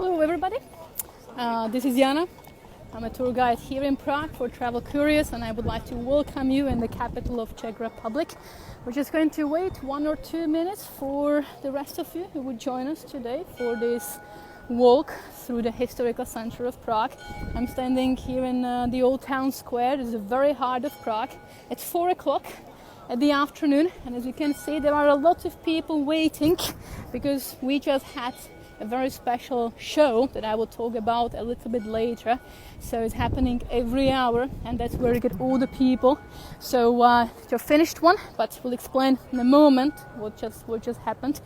Hello everybody, this is Jana. I'm a tour guide here in Prague for Travel Curious, and I would like to welcome you in the capital of Czech Republic. We're just going to wait 1 or 2 minutes for the rest of you who would join us today for this walk through the historical center of Prague. I'm standing here in the old town square. It's the very heart of Prague. It's 4 o'clock at the afternoon, and as you can see, there are a lot of people waiting because we just had a very special show that I will talk about a little bit later. So it's happening every hour, and that's where you get all the people. So just finished one, but we'll explain in a moment what just happened.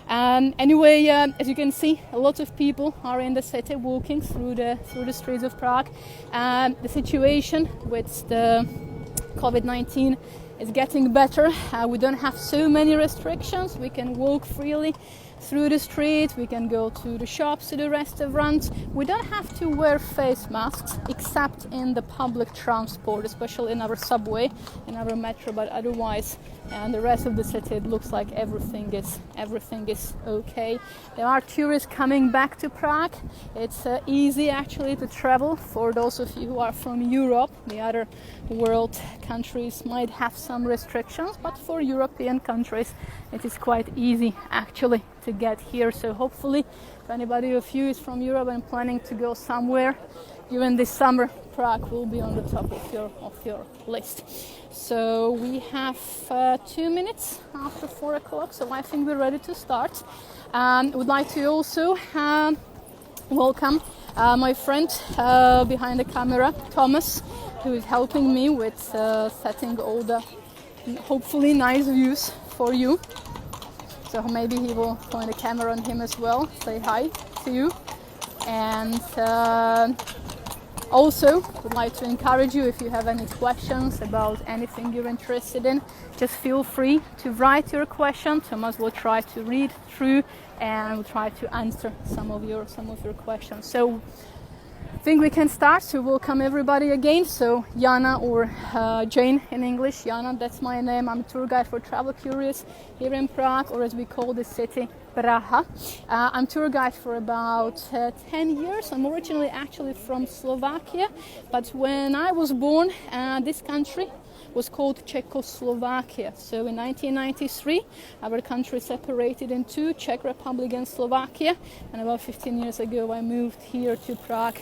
Anyway, as you can see, a lot of people are in the city walking through the streets of Prague. The situation with the COVID-19 is getting better. We don't have so many restrictions. We can walk freely through the street, we can go to the shops, to the restaurants. We don't have to wear face masks except in the public transport, especially in our subway, in our metro, but otherwise and the rest of the city, it looks like everything is okay. There are tourists coming back to Prague. It's easy actually to travel for those of you who are from Europe. The other world countries might have some restrictions, but for European countries it is quite easy actually to get here. So hopefully if anybody of you is from Europe and planning to go somewhere during this summer, Prague will be on the top of your list. So we have 2 minutes after 4 o'clock, so I think we're ready to start. Would like to also welcome my friend behind the camera, Thomas, who is helping me with setting all the hopefully nice views for you. So maybe he will point the camera on him as well, say hi to you. And also would like to encourage you, if you have any questions about anything you're interested in, just feel free to write your question. Thomas will try to read through and will try to answer some of your questions. So I think we can start. So welcome everybody again. So Jana, or Jane in English. Jana, that's my name. I'm a tour guide for Travel Curious here in Prague, or as we call the city, Praha. I'm tour guide for about 10 years. I'm originally actually from Slovakia, but when I was born, this country was called Czechoslovakia. So in 1993, our country separated in two, Czech Republic and Slovakia. And about 15 years ago, I moved here to Prague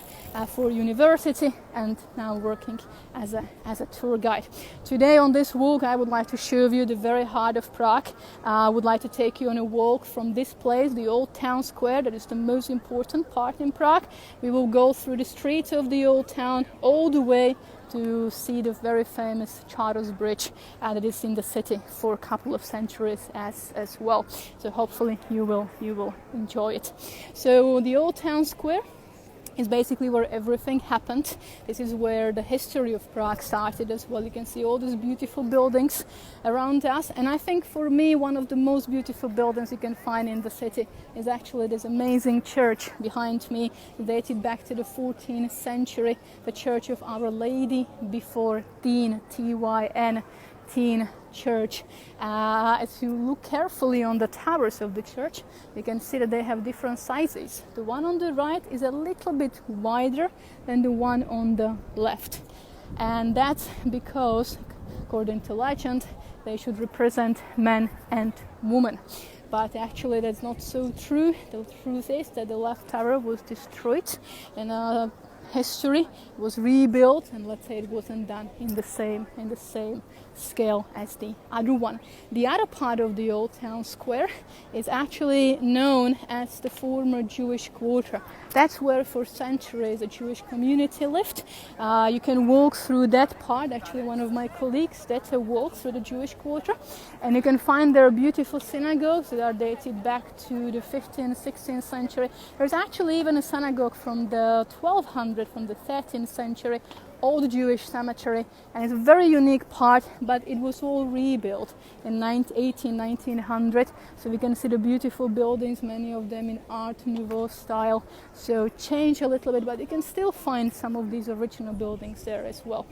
for university, and now working as a tour guide. Today on this walk, I would like to show you the very heart of Prague. I would like to take you on a walk from this place, the old town square, that is the most important part in Prague. We will go through the streets of the old town all the way to see the very famous Charles Bridge that is in the city for a couple of centuries as well. So hopefully you will enjoy it. So the old town square is basically where everything happened. This is where the history of Prague started as well. You can see all these beautiful buildings around us, and I think for me one of the most beautiful buildings you can find in the city is actually this amazing church behind me, dated back to the 14th century, the Church of Our Lady before Tyn, T-Y-N, Tyn Church. As you look carefully on the towers of the church, you can see that they have different sizes. The one on the right is a little bit wider than the one on the left, and that's because, according to legend, they should represent men and women. But actually that's not so true. The truth is that the left tower was destroyed in history, was rebuilt, and let's say it wasn't done in the same scale as the other one. The other part of the old town square is actually known as the former Jewish quarter. That's where for centuries a Jewish community lived. You can walk through that part. Actually, one of my colleagues did a walk through the Jewish quarter, and you can find there beautiful synagogues that are dated back to the 15th, 16th century. There's actually even a synagogue from the 1200s, from the 13th century, old Jewish cemetery, and it's a very unique part, but it was all rebuilt in 1900. So we can see the beautiful buildings, many of them in Art Nouveau style. So change a little bit, but you can still find some of these original buildings there as well.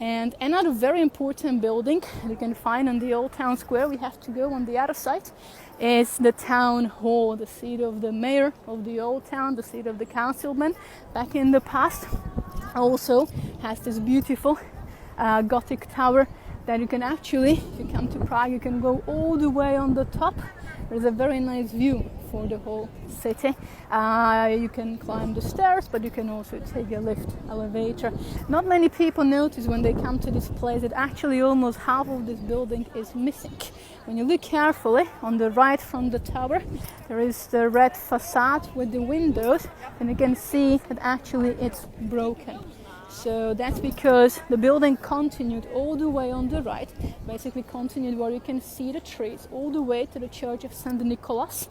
And another very important building you can find on the Old Town Square, we have to go on the other side, is the Town Hall, the seat of the mayor of the Old Town, the seat of the councilman back in the past. Also has this beautiful Gothic tower that you can actually, if you come to Prague, you can go all the way on the top. There's a very nice view for the whole city. You can climb the stairs, but you can also take a lift, elevator. Not many people notice when they come to this place that actually almost half of this building is missing. When you look carefully on the right from the tower, there is the red facade with the windows, and you can see that actually it's broken. So that's because the building continued all the way on the right, basically continued where you can see the trees all the way to the Church of St. Nicholas,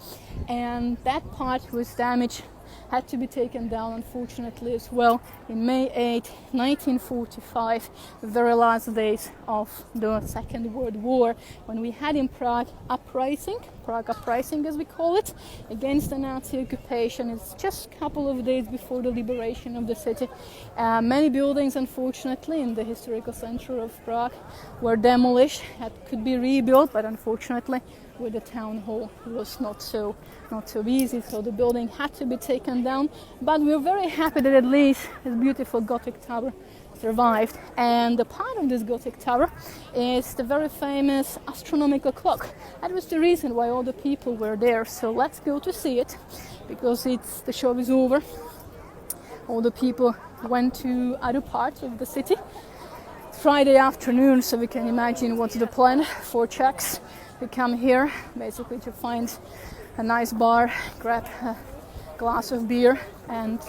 and that part was damaged, had to be taken down unfortunately as well in May 8, 1945, the very last days of the Second World War, when we had in Prague Prague uprising as we call it, against the Nazi occupation. It's just a couple of days before the liberation of the city. Many buildings unfortunately in the historical center of Prague were demolished, could be rebuilt, but unfortunately with the town hall it was not so easy, so the building had to be taken down. But we're very happy that at least this beautiful Gothic tower survived, and the part of this Gothic tower is the very famous Astronomical Clock. That was the reason why all the people were there. So let's go to see it, because the show is over. All the people went to other parts of the city. Friday afternoon, so we can imagine what's the plan for Czechs. We come here basically to find a nice bar, grab a glass of beer, and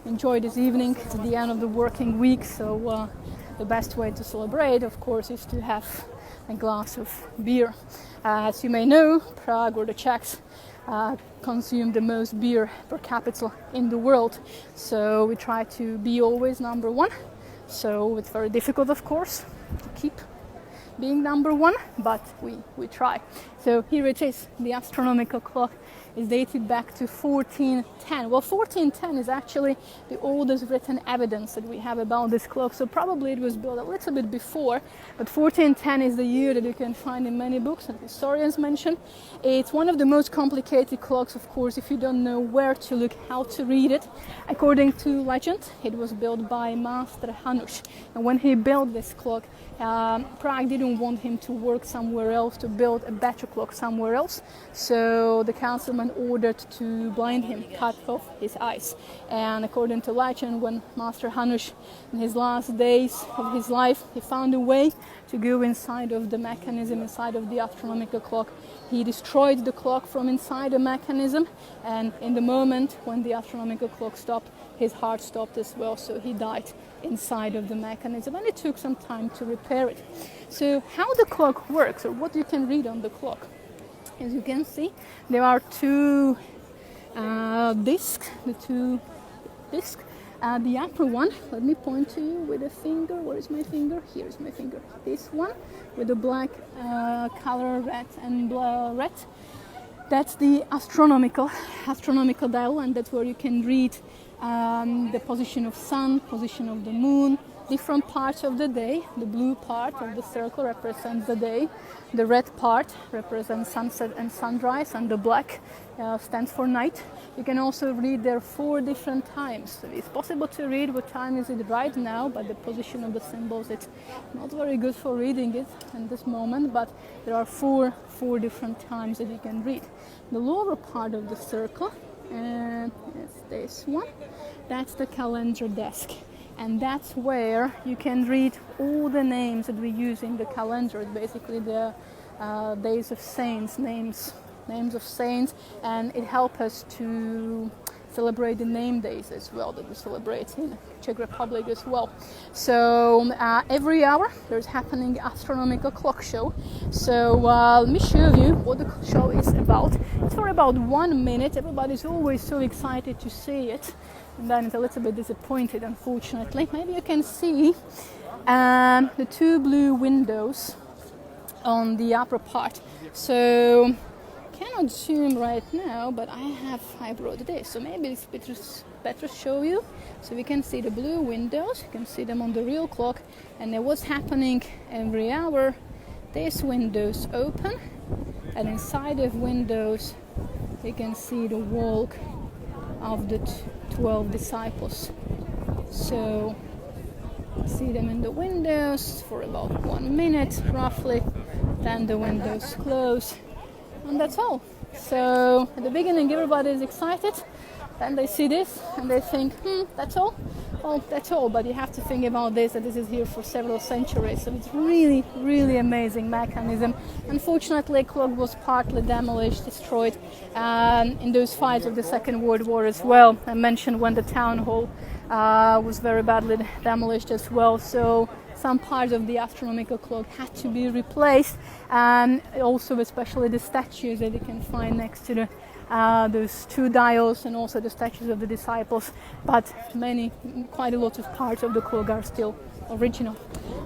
enjoy this evening. It's the end of the working week, so the best way to celebrate, of course, is to have a glass of beer. As you may know, Prague, or the Czechs, consume the most beer per capita in the world, so we try to be always number one. So it's very difficult, of course, to keep being number one, but we try. So here it is. The astronomical clock is dated back to 1410. Well, 1410 is actually the oldest written evidence that we have about this clock, so probably it was built a little bit before, but 1410 is the year that you can find in many books and historians mention. It's one of the most complicated clocks, of course, if you don't know where to look, how to read it. According to legend, it was built by Master Hanuš, and when he built this clock, Prague didn't want him to work somewhere else, to build a better clock somewhere else, so the councilman ordered to blind him, cut off his eyes. And according to legend, when Master Hanuš, in his last days of his life, he found a way to go inside of the mechanism, inside of the astronomical clock. He destroyed the clock from inside the mechanism, and in the moment when the astronomical clock stopped, his heart stopped as well, so he died inside of the mechanism, and it took some time to repair it. So how the clock works, or what you can read on the clock, as you can see, there are two discs, the upper one, let me point to you with a finger. Where is my finger? Here is my finger. This one with the black color, red and red, that's the astronomical dial, and that's where you can read the position of sun, position of the moon, different parts of the day. The blue part of the circle represents the day, the red part represents sunset and sunrise, and the black stands for night. You can also read there 4 different times. So it's possible to read what time is it right now, but the position of the symbols, it's not very good for reading it in this moment, but there are four different times that you can read. The lower part of the circle, and it's this one, that's the calendar desk, and that's where you can read all the names that we use in the calendar. It's basically the days of saints, names of saints, and it helps us to celebrate the name days as well that we celebrate in Czech Republic as well. So every hour there's happening astronomical clock show. So let me show you what the show is about. It's for about 1 minute. Everybody's always so excited to see it. and then it's a little bit disappointed, unfortunately. Maybe you can see the two blue windows on the upper part. So cannot zoom right now, but I brought this, so maybe it's better show you. So we can see the blue windows, you can see them on the real clock, and then what's happening every hour. These windows open, and inside of windows you can see the walk of the 12 disciples. So see them in the windows for about 1 minute roughly, then the windows close, and that's all. So at the beginning everybody is excited, then they see this and they think, that's all? Well, that's all, but you have to think about this, that this is here for several centuries, so it's really, really amazing mechanism. Unfortunately, the clock was partly demolished, destroyed in those fights of the Second World War as well. I mentioned when the town hall was very badly demolished as well, so some parts of the astronomical clock had to be replaced, and also especially the statues that you can find next to the those two dials, and also the statues of the disciples, but quite a lot of parts of the clock are still original.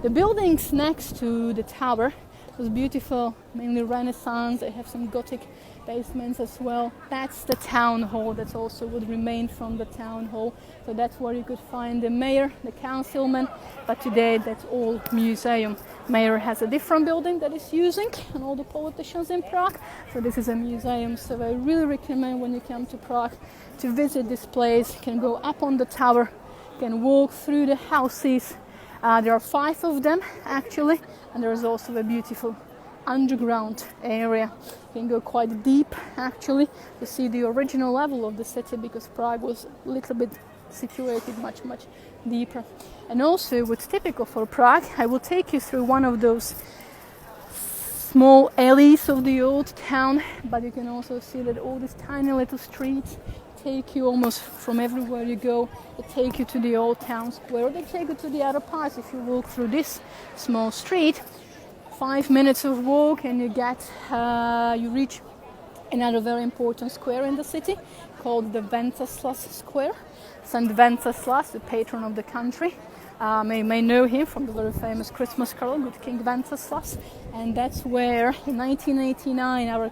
The buildings next to the tower was beautiful, mainly Renaissance. They have some Gothic basements as well. That's the town hall. That's also what remained from the town hall. So that's where you could find the mayor, the councilman, but today that's all museum. Mayor has a different building that is using, and all the politicians in Prague. So this is a museum. So I really recommend when you come to Prague to visit this place. You can go up on the tower, you can walk through the houses. There are 5 of them actually, and there is also a beautiful underground area. You can go quite deep actually to see the original level of the city, because Prague was a little bit situated much deeper. And also what's typical for Prague, I will take you through one of those small alleys of the old town, but you can also see that all these tiny little streets take you almost from everywhere you go. They take you to the old town square, or they take you to the other parts. If you walk through this small street, 5 minutes of walk, and you reach another very important square in the city called the Wenceslas Square. St. Wenceslas, the patron of the country. You may know him from the very famous Christmas carol, Good King Wenceslas. And that's where in 1989 our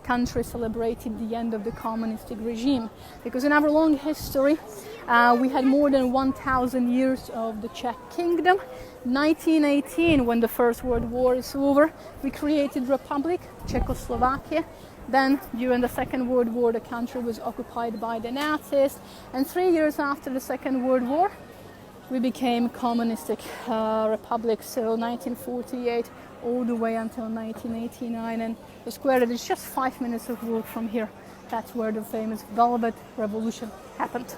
country celebrated the end of the communistic regime. Because in our long history, we had more than 1,000 years of the Czech kingdom. 1918, when the First World War is over, we created Republic, Czechoslovakia. Then, during the Second World War, the country was occupied by the Nazis. And 3 years after the Second World War, we became communistic republic. So 1948 all the way until 1989. And the square that is just 5 minutes of walk from here. That's where the famous Velvet Revolution happened.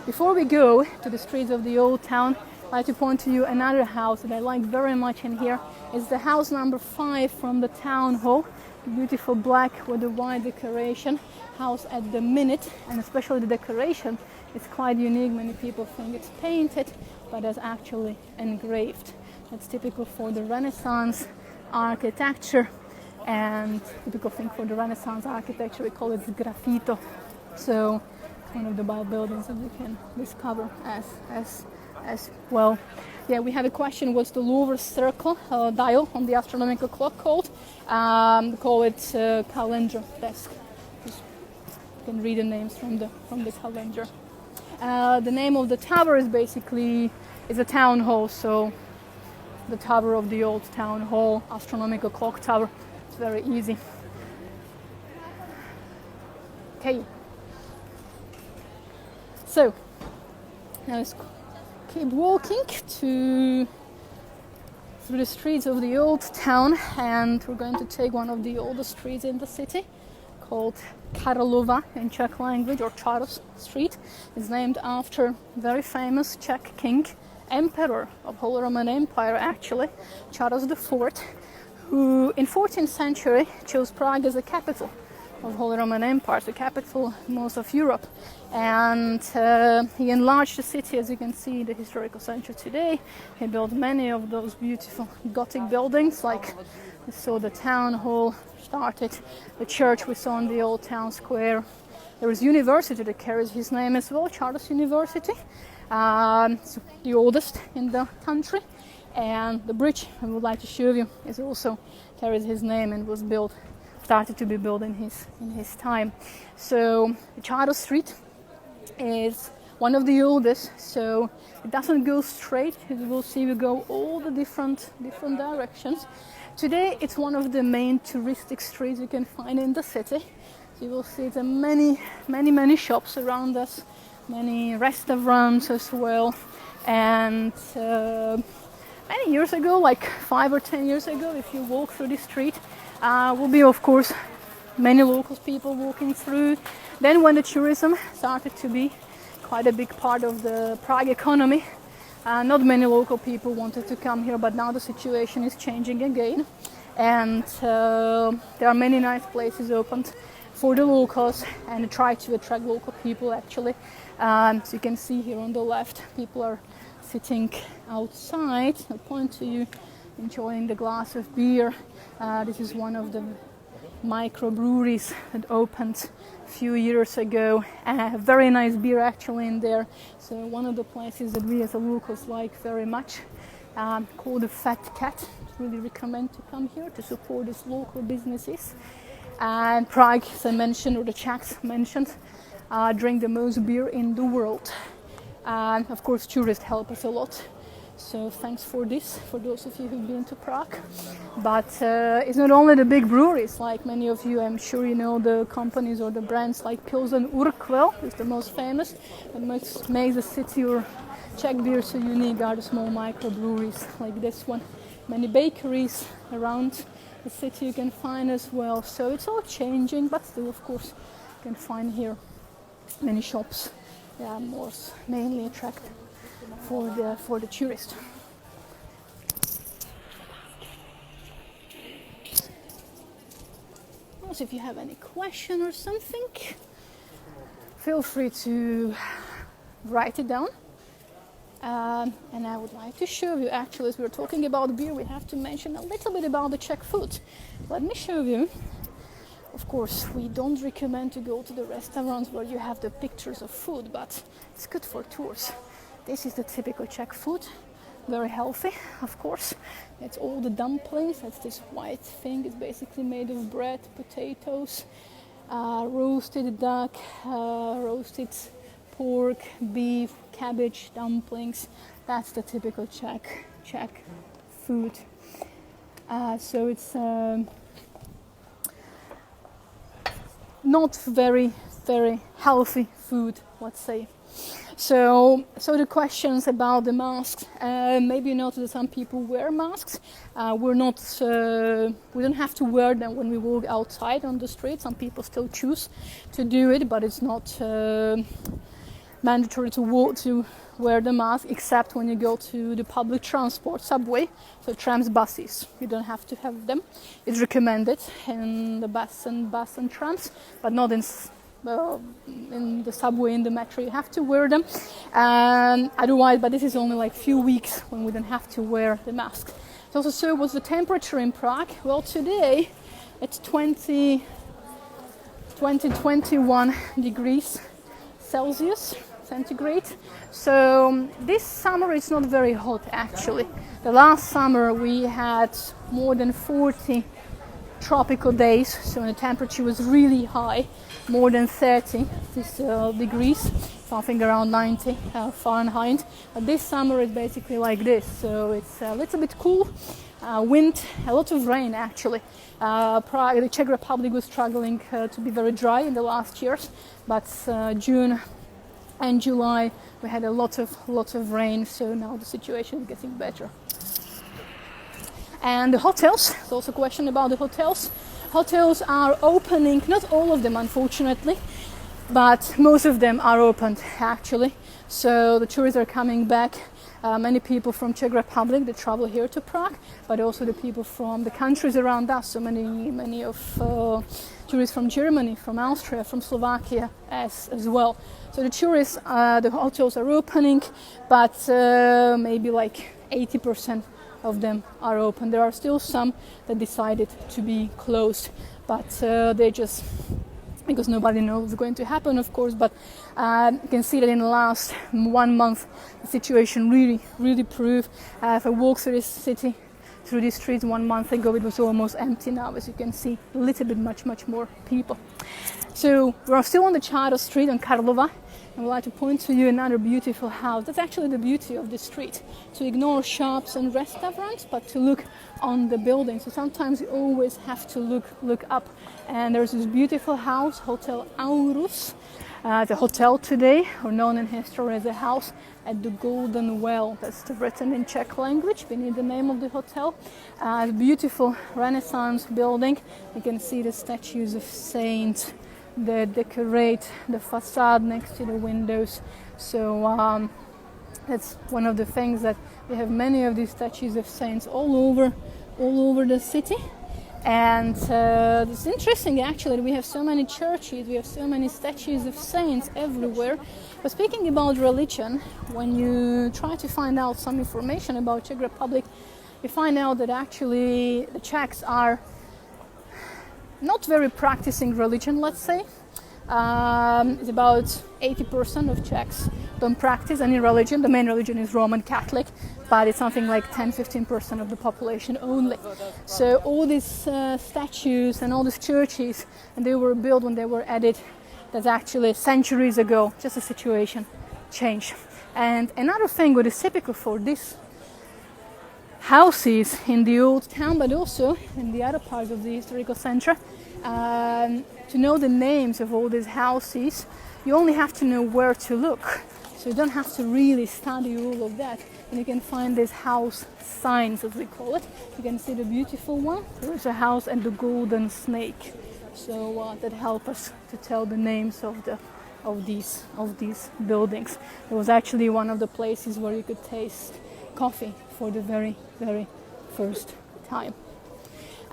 Before we go to the streets of the old town, I'd like to point to you another house that I like very much in here. It's the house number 5 from the town hall. Beautiful black with a white decoration house at the minute, and especially the decoration is quite unique. Many people think it's painted, but it's actually engraved. That's typical for the Renaissance architecture, and typical thing for the Renaissance architecture, we call it graffito. So it's one of the buildings that you can discover as well. Yeah, we have a question, what's the lower circle dial on the astronomical clock called? We call it calendar desk. You can read the names from the calendar. The name of the tower is a town hall, so the tower of the old town hall, astronomical clock tower. It's very easy. Okay. So now let's keep walking through the streets of the old town, and we're going to take one of the oldest streets in the city called Karlova in Czech language, or Charles Street. It's named after very famous Czech king, emperor of Holy Roman Empire actually, Charles IV, who in 14th century chose Prague as a capital of Holy Roman Empire, the capital most of Europe. And he enlarged the city, as you can see in the historical center today. He built many of those beautiful Gothic buildings, like we saw the town hall, started the church we saw in the old town square, There is a university that carries his name as well, Charles University. It's the oldest in the country. And the bridge I would like to show you is also carries his name and was started to be built in his time. So Charles Street is one of the oldest, so it doesn't go straight. As you will see, we go all the different directions. Today it's one of the main touristic streets you can find in the city. So you will see there are many shops around us, many restaurants as well. And many years ago, like 5 or 10 years ago, if you walk through the street, will be of course many local people walking through. Then when the tourism started to be quite a big part of the Prague economy, not many local people wanted to come here, but now the situation is changing again, and there are many nice places opened for the locals and try to attract local people actually. So you can see here on the left, people are sitting outside. I'll point to you, enjoying the glass of beer. This is one of the microbreweries that opened a few years ago. Very nice beer actually in there. So one of the places that we as a locals like very much, called the Fat Cat. Really recommend to come here to support these local businesses. And Prague, as I mentioned, or the Czechs mentioned, drink the most beer in the world. And of course tourists help us a lot. So thanks for this, for those of you who've been to Prague. But it's not only the big breweries, like many of you, I'm sure you know the companies or the brands like Pilsen Urquell is the most famous. What makes the city or Czech beer so unique are the small microbreweries like this one. Many bakeries around the city you can find as well. So it's all changing, but still of course you can find here many shops. Yeah, mainly attractive for the tourist. Also, if you have any question or something, feel free to write it down. And I would like to show you, actually, as we're talking about beer, we have to mention a little bit about the Czech food. Let me show you. Of course, we don't recommend to go to the restaurants where you have the pictures of food, but it's good for tours. This is the typical Czech food, very healthy, of course. It's all the dumplings. That's this white thing. It's basically made of bread, potatoes, roasted duck, roasted pork, beef, cabbage, dumplings. That's the typical Czech food. So it's not very healthy food, let's say. So the questions about the masks, maybe you notice that some people wear masks. We don't have to wear them when we walk outside on the street. Some people still choose to do it, but it's not mandatory to wear the mask, except when you go to the public transport, subway, so trams, buses. You don't have to have them. It's recommended in the bus and trams, but not in the subway, in the metro. You have to wear them. Otherwise, but this is only like few weeks when we don't have to wear the mask. So what's the temperature in Prague? Well, today it's 21 degrees Celsius. Centigrade. So this summer it's not very hot actually. The last summer we had more than 40 tropical days, so the temperature was really high, more than 30 degrees, something around 90 Fahrenheit. But this summer is basically like this, so it's a little bit cool, wind, a lot of rain actually. Prague, the Czech Republic was struggling to be very dry in the last years, but June and July we had a lot of rain, so now the situation is getting better. And the hotels, there's also a question about the hotels. Hotels are opening, not all of them unfortunately, but most of them are opened actually. So the tourists are coming back. Many people from Czech Republic, they travel here to Prague, but also the people from the countries around us. So many of tourists from Germany, from Austria, from Slovakia as well. So the tourists, the hotels are opening, but maybe like 80% of them are open. There are still some that decided to be closed, but they just because nobody knows what's going to happen, of course, but you can see that in the last 1 month the situation really improved. If I walk through this city, through these streets 1 month ago, it was almost empty. Now, as you can see, a little bit much more people. So we're still on the Charles Street on Karlova, and I'd like to point to you another beautiful house. That's actually the beauty of the street, to ignore shops and restaurants, but to look on the building. So sometimes you always have to look up. And there's this beautiful house, Hotel Aurus, the hotel today, or known in history as a house at the Golden Well. That's written in Czech language beneath the name of the hotel. A beautiful Renaissance building. You can see the statues of saints that decorate the facade next to the windows. So that's one of the things, that we have many of these statues of saints all over the city. And it's interesting actually that we have so many churches, we have so many statues of saints everywhere. But speaking about religion, when you try to find out some information about Czech Republic, you find out that actually the Czechs are not very practicing religion, let's say. It's about 80% of Czechs don't practice any religion. The main religion is Roman Catholic, but it's something like 10-15% of the population only. So all these statues and all these churches, and they were built when they were added, that's actually centuries ago. Just a situation change. And another thing what is typical for these houses in the old town, but also in the other parts of the historical center, to know the names of all these houses, you only have to know where to look. So you don't have to really study all of that. And you can find these house signs, as we call it. You can see the beautiful one. There is a house and the golden snake. So that help us to tell the names of these buildings. It was actually one of the places where you could taste coffee for the very first time.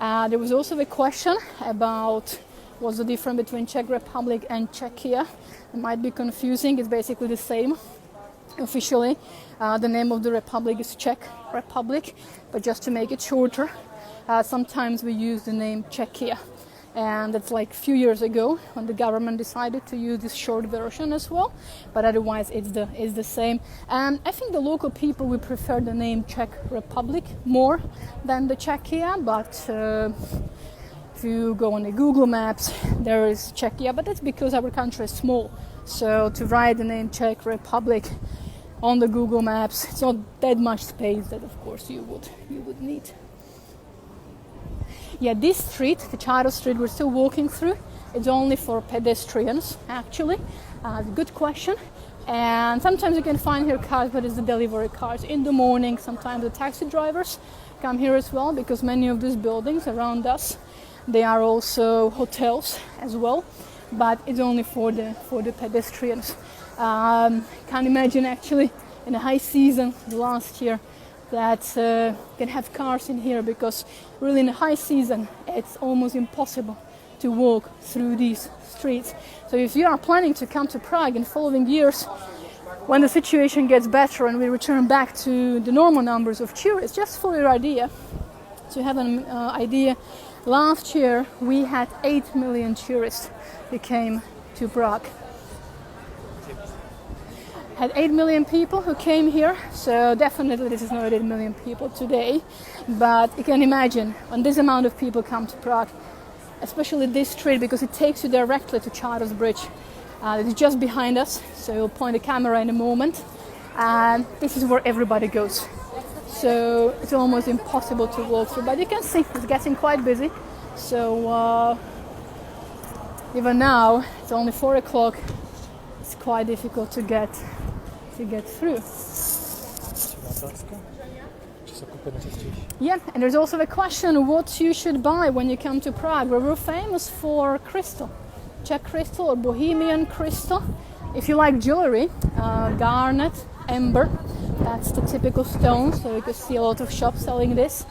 There was also a question about what's the difference between Czech Republic and Czechia. It might be confusing. It's basically the same. Officially, the name of the republic is Czech Republic, but just to make it shorter, sometimes we use the name Czechia. And that's like a few years ago when the government decided to use this short version as well. But otherwise, it's the same. And I think the local people would prefer the name Czech Republic more than the Czechia. But if you go on the Google Maps, there is Czechia. But that's because our country is small. So to write the name Czech Republic on the Google Maps, it's not that much space that, of course, you would need. Yeah, this street, the Charles Street, we're still walking through. It's only for pedestrians, actually. Good question. And sometimes you can find here cars, but it's the delivery cars. In the morning, sometimes the taxi drivers come here as well, because many of these buildings around us, they are also hotels as well. But it's only for the pedestrians. Can't imagine actually in the high season last year that can have cars in here, because really in the high season it's almost impossible to walk through these streets. So if you are planning to come to Prague in following years, when the situation gets better and we return back to the normal numbers of tourists, just for your idea, to have an idea, last year we had 8 million tourists who came to Prague. Had 8 million people who came here, so definitely this is not 8 million people today, but you can imagine when this amount of people come to Prague, especially this street, because it takes you directly to Charles Bridge. It's just behind us, so we'll point the camera in a moment, and this is where everybody goes. So it's almost impossible to walk through, but you can see it's getting quite busy. So even now, it's only 4 o'clock, it's quite difficult to get through. Yeah, and there's also a question what you should buy when you come to Prague. We're famous for crystal, Czech crystal or Bohemian crystal. If you like jewelry, garnet, amber, that's the typical stone, so you can see a lot of shops selling this.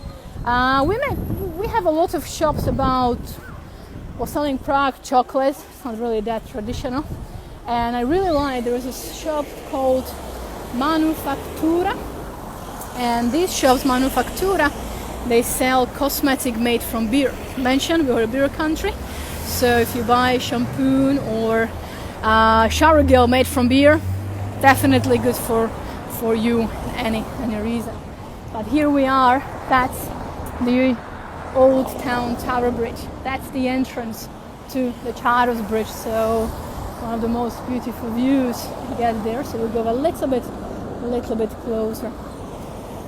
We have a lot of shops selling Prague chocolate. It's not really that traditional. And I really like, there is a shop called Manufaktura, and these shops, Manufaktura, they sell cosmetic made from beer. Mentioned we are a beer country, so So if you buy shampoo or shower gel made from beer, definitely good for you any reason. But here we are. That's the Old Town Tower Bridge. That's the entrance to the Charles Bridge. So one of the most beautiful views you get there. So we'll go a little bit closer.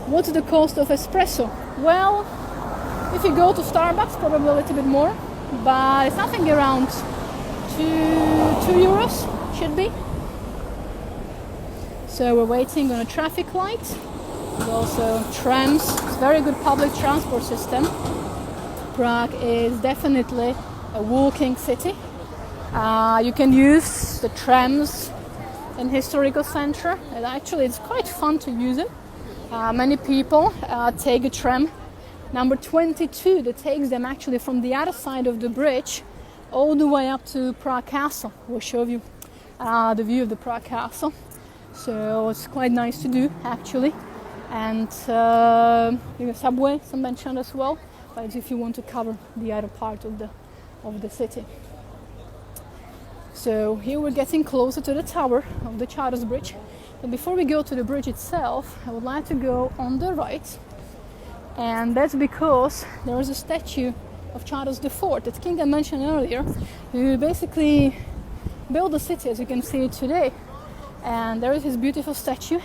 What's the cost of espresso? Well, if you go to Starbucks, probably a little bit more, but it's something around 2 euros should be. So we're waiting on a traffic light. There's also trams. It's a very good public transport system. Prague is definitely a walking city. You can use the trams in historical center, and actually it's quite fun to use it. Many people take a tram number 22 that takes them actually from the other side of the bridge all the way up to Prague Castle. We'll show you the view of the Prague Castle. So it's quite nice to do actually. And the subway is mentioned as well, but if you want to cover the other part of the city. So here we're getting closer to the tower of the Charles Bridge. But before we go to the bridge itself, I would like to go on the right. And that's because there is a statue of Charles IV, that king I mentioned earlier, who basically built the city as you can see it today. And there is his beautiful statue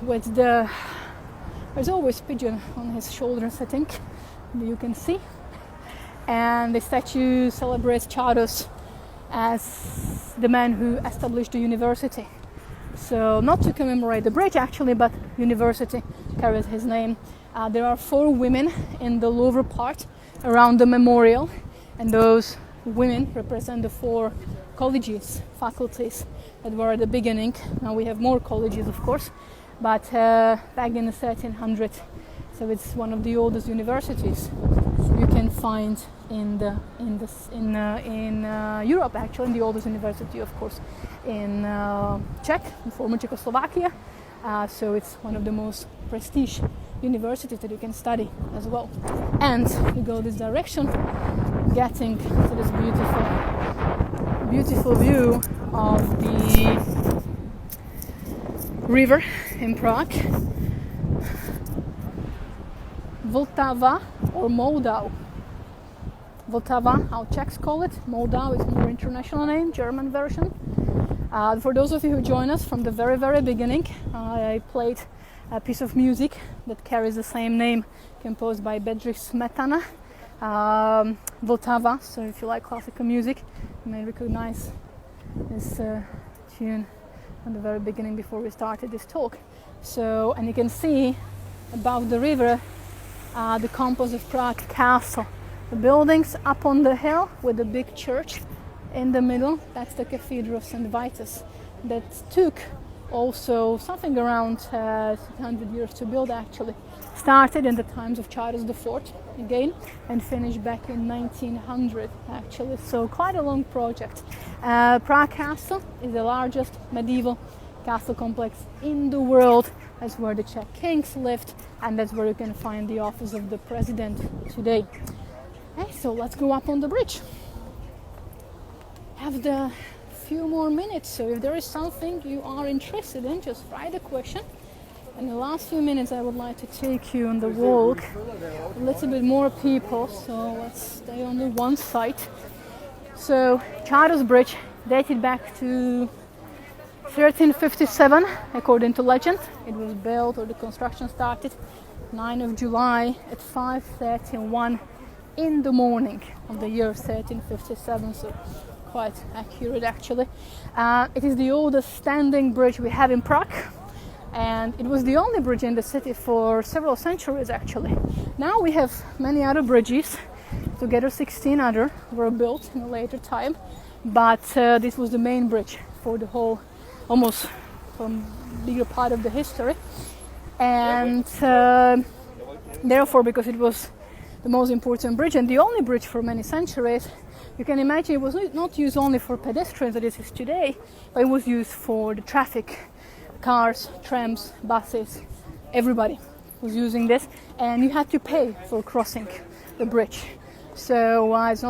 with there's always pigeon on his shoulders, I think, you can see. And the statue celebrates Charles as the man who established the university. So not to commemorate the bridge actually, but university carries his name. There are 4 women in the lower part around the memorial, and those women represent the 4 colleges, faculties that were at the beginning. Now we have more colleges, of course, but back in the 1300s, so it's one of the oldest universities you can find in Europe. Actually, the oldest university, of course, in Czech, in former Czechoslovakia. So it's one of the most prestigious universities that you can study as well. And we go this direction, getting to this beautiful view of the river in Prague, Vltava or Moldau. Vltava, how Czechs call it. Moldau is more international name, German version. For those of you who join us from the very beginning, I played a piece of music that carries the same name, composed by Bedřich Smetana, Vltava. So if you like classical music, you may recognize this tune from the very beginning before we started this talk. So, and you can see above the river the campus of Prague Castle. The buildings up on the hill with the big church in the middle, that's the Cathedral of St. Vitus. That took also something around 600 years to build actually. Started in the times of Charles IV again and finished back in 1900 actually, so quite a long project. Prague Castle is the largest medieval castle complex in the world. That's where the Czech kings lived, and that's where you can find the office of the president today. Okay, so let's go up on the bridge. Have the few more minutes, so if there is something you are interested in, just write a question. In the last few minutes I would like to take you on the walk. A little bit more people, so let's stay on the one side. So Charles Bridge dated back to 1357 according to legend. It was built, or the construction started 9th of July at 5:31 in the morning of the year 1357, so quite accurate actually. It is the oldest standing bridge we have in Prague, and it was the only bridge in the city for several centuries actually. Now we have many other bridges, together 16 other were built in a later time, but this was the main bridge for the whole, almost from bigger part of the history. And therefore, because it was the most important bridge and the only bridge for many centuries, you can imagine it was not used only for pedestrians as it is today, but it was used for the traffic, cars, trams, buses, everybody was using this, and you had to pay for crossing the bridge. So it's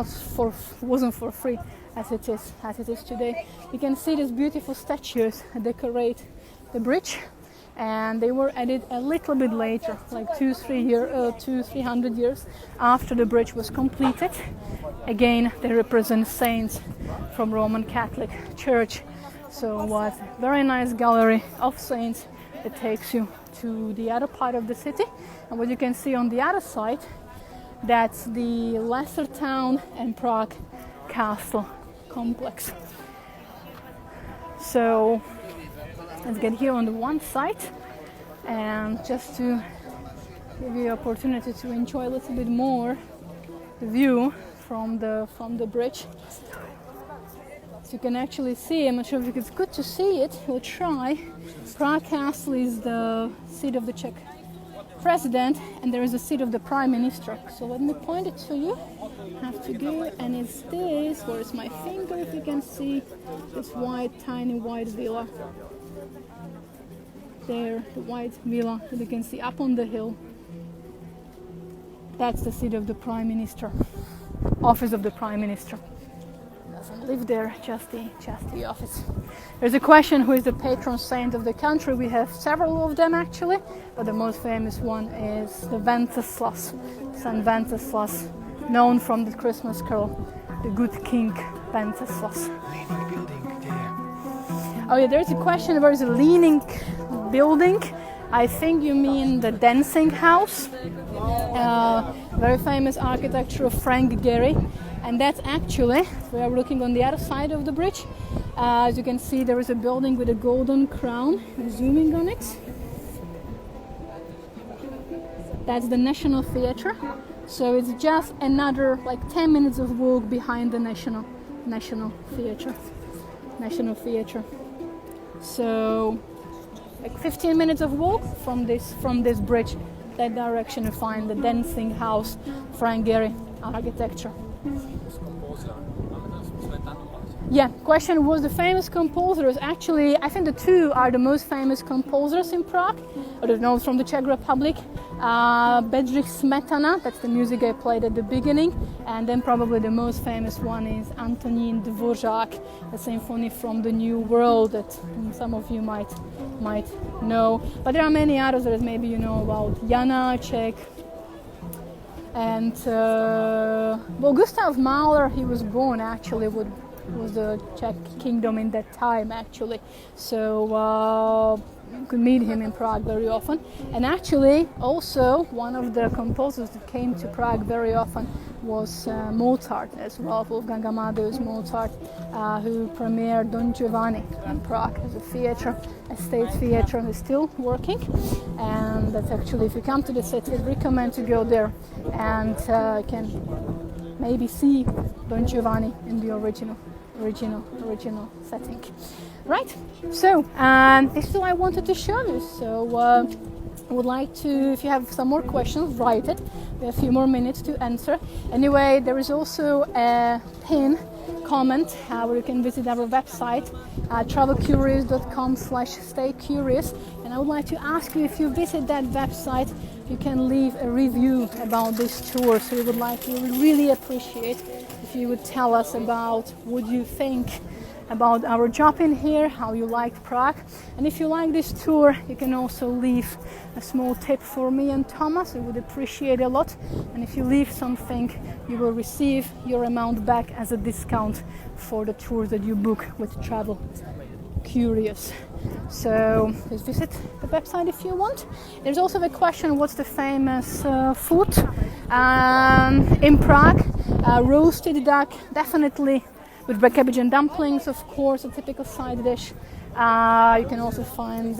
wasn't for free as it is today. You can see these beautiful statues decorate the bridge, and they were added a little bit later, like 200-300 years after the bridge was completed. Again, they represent saints from Roman Catholic Church. So what very nice gallery of saints that takes you to the other part of the city. And what you can see on the other side, that's the lesser town and Prague Castle complex. So let's get here on the one side, and just to give you the opportunity to enjoy a little bit more the view from the bridge. So you can actually see, I'm not sure if it's good to see it, we'll try. Prague Castle is the seat of the Czech president, and there is a seat of the prime minister. So let me point it to you. I have to go, and it's this, where's my finger, if you can see, this tiny white villa. There, the white villa that you can see up on the hill. That's the seat of the prime minister, office of the prime minister. Doesn't live there, just the office. There's a question, who is the patron saint of the country? We have several of them actually, but the most famous one is the Wenceslas, Saint Wenceslas, known from the Christmas carol, the good King Wenceslas. Leaning building there. Oh yeah, there's a question, where is a leaning building? I think you mean the dancing house. Very famous architecture of Frank Gehry. And that's actually, we are looking on the other side of the bridge. As you can see, there is a building with a golden crown. I'm zooming on it. That's the National Theatre. So it's just another like 10 minutes of walk behind the National Theatre. National Theatre. So like 15 minutes of walk from this bridge, that direction, you find the dancing house, Frank Gehry architecture. Yeah, question was the famous composers. Actually, I think the two are the most famous composers in Prague, or known from the Czech Republic. Bedřich Smetana, that's the music I played at the beginning, and then probably the most famous one is Antonín Dvořák, the symphony from the New World that some of you might know. But there are many others that maybe you know about. Jana, Czech. And Gustav Mahler, he was born actually was the Czech kingdom in that time actually. So you could meet him in Prague very often. And actually also one of the composers that came to Prague very often was Mozart as well, Wolfgang Amadeus Mozart, who premiered Don Giovanni in Prague as a theatre, a state theatre, and is still working. And that's actually, if you come to the city, I'd recommend to go there, and you can maybe see Don Giovanni in the original setting. Right, so this is what I wanted to show you. So I would like to, if you have some more questions, write it. We have a few more minutes to answer. Anyway, there is also a pin comment where you can visit our website, travelcurious.com/staycurious. And I would like to ask you, if you visit that website, you can leave a review about this tour. So we would really appreciate if you would tell us about what you think about our job in here, how you liked Prague. And if you like this tour, you can also leave a small tip for me and Thomas. We would appreciate a lot. And if you leave something, you will receive your amount back as a discount for the tours that you book with Travel Curious. So just visit the website if you want. There's also the question, what's the famous food in Prague? Roasted duck, definitely, with red cabbage and dumplings, of course, a typical side dish. You can also find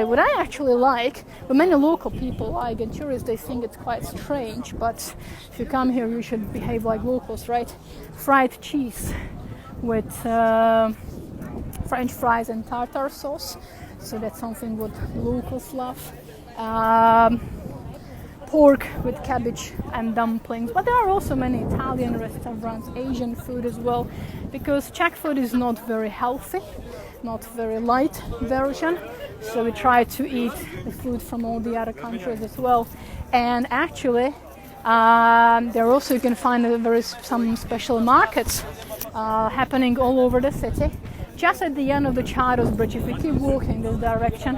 what I actually like, but many local people like, and tourists, they think it's quite strange, but if you come here, you should behave like locals, right? Fried cheese with French fries and tartar sauce, so that's something what locals love. Pork with cabbage and dumplings, but there are also many Italian restaurants, Asian food as well, because Czech food is not very healthy, not very light version, so we try to eat the food from all the other countries as well. And actually There also you can find some special markets happening all over the city. Just at the end of the Charles Bridge, if we keep walking this direction,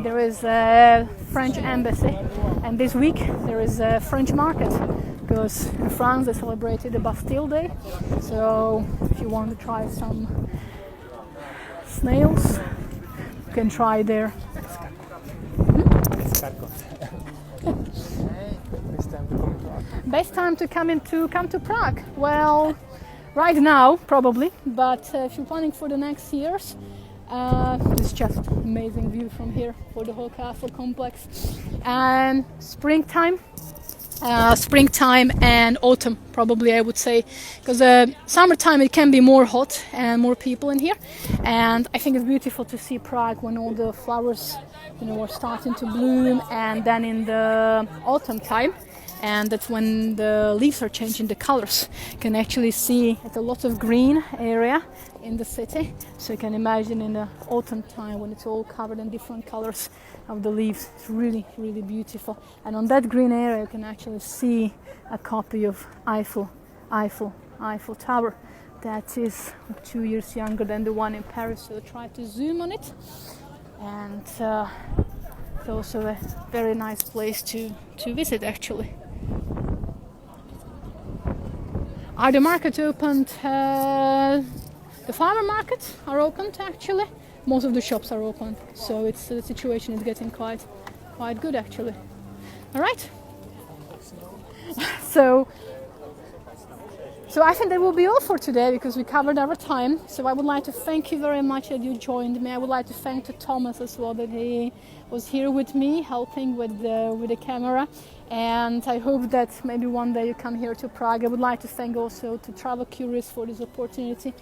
there is a French embassy, and this week there is a French market because in France they celebrated the Bastille Day. So if you want to try some snails, you can try there. Best time to come to Prague? Well, right now probably, but if you're planning for the next years, it's just amazing view from here for the whole castle complex. And springtime and autumn probably, I would say, because summertime it can be more hot and more people in here, and I think it's beautiful to see Prague when all the flowers are starting to bloom, and then in the autumn time, and that's when the leaves are changing the colors. You can actually see it's a lot of green area in the city, so you can imagine in the autumn time when it's all covered in different colors of the leaves. It's really, really beautiful. And on that green area you can actually see a copy of Eiffel Tower that is 2 years younger than the one in Paris, so I'll try to zoom on it. And it's also a very nice place to visit actually. Are the markets opened? The farmer markets are opened actually. Most of the shops are open, so the situation is getting quite good actually. All right. So I think that will be all for today because we covered our time. So I would like to thank you very much that you joined me. I would like to thank Thomas as well that he was here with me helping with the camera. And I hope that maybe one day you come here to Prague. I would like to thank also to Travel Curious for this opportunity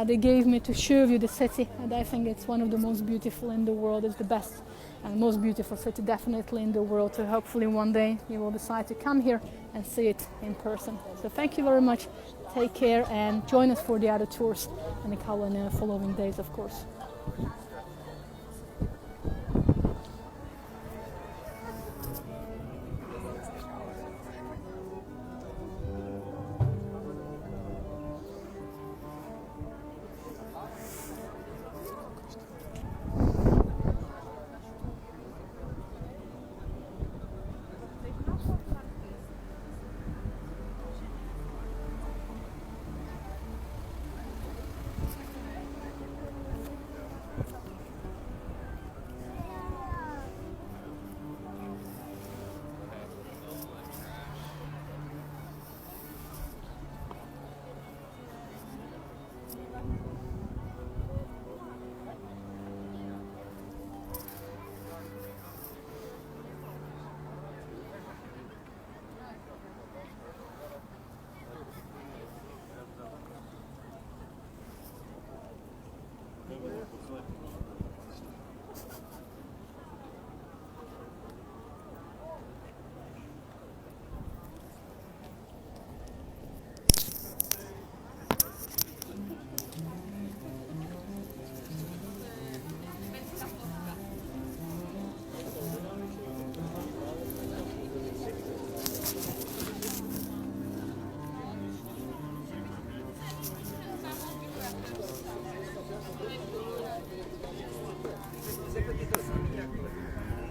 they gave me to show you the city. And I think it's one of the most beautiful in the world. It's the best and most beautiful city definitely in the world. So hopefully one day you will decide to come here and see it in person. So thank you very much. Take care and join us for the other tours and the following days, of course.